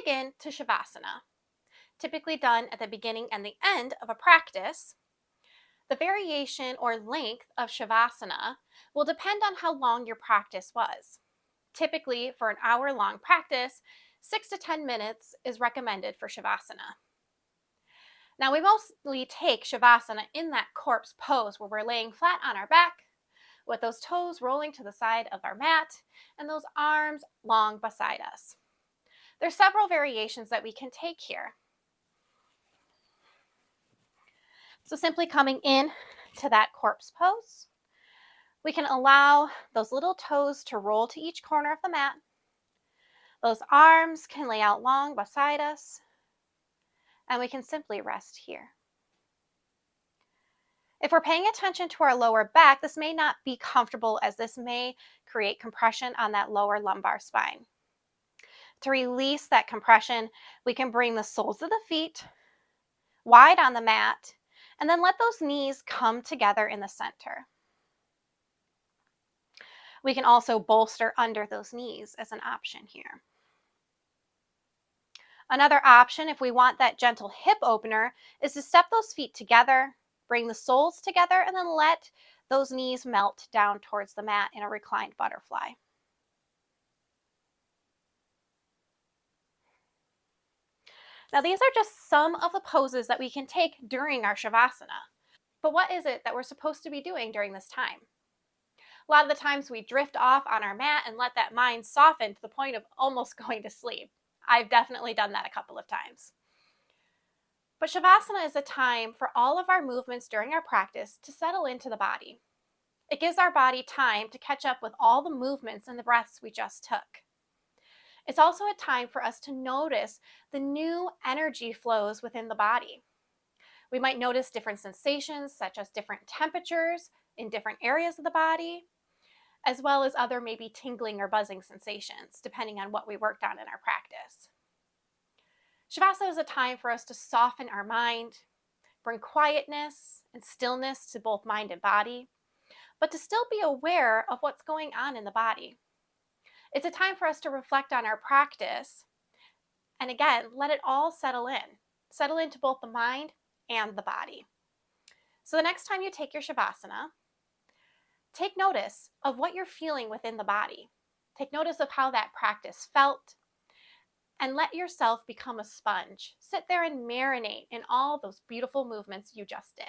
dig into Shavasana, typically done at the beginning and the end of a practice. The variation or length of Shavasana will depend on how long your practice was. Typically, for an hour-long practice, 6 to 10 minutes is recommended for Shavasana. Now, we mostly take Shavasana in that corpse pose where we're laying flat on our back with those toes rolling to the side of our mat and those arms long beside us. There's several variations that we can take here. So simply coming in to that corpse pose, we can allow those little toes to roll to each corner of the mat. Those arms can lay out long beside us, and we can simply rest here. If we're paying attention to our lower back, this may not be comfortable as this may create compression on that lower lumbar spine. To release that compression, we can bring the soles of the feet wide on the mat and then let those knees come together in the center. We can also bolster under those knees as an option here. Another option, if we want that gentle hip opener, is to step those feet together, bring the soles together, and then let those knees melt down towards the mat in a reclined butterfly. Now, these are just some of the poses that we can take during our Shavasana. But what is it that we're supposed to be doing during this time? A lot of the times we drift off on our mat and let that mind soften to the point of almost going to sleep. I've definitely done that a couple of times. But Shavasana is a time for all of our movements during our practice to settle into the body. It gives our body time to catch up with all the movements and the breaths we just took. It's also a time for us to notice the new energy flows within the body. We might notice different sensations, such as different temperatures in different areas of the body, as well as other maybe tingling or buzzing sensations, depending on what we worked on in our practice. Shavasana is a time for us to soften our mind, bring quietness and stillness to both mind and body, but to still be aware of what's going on in the body. It's a time for us to reflect on our practice and again, let it all settle into both the mind and the body. So the next time you take your Shavasana, take notice of what you're feeling within the body. Take notice of how that practice felt and let yourself become a sponge. Sit there and marinate in all those beautiful movements you just did.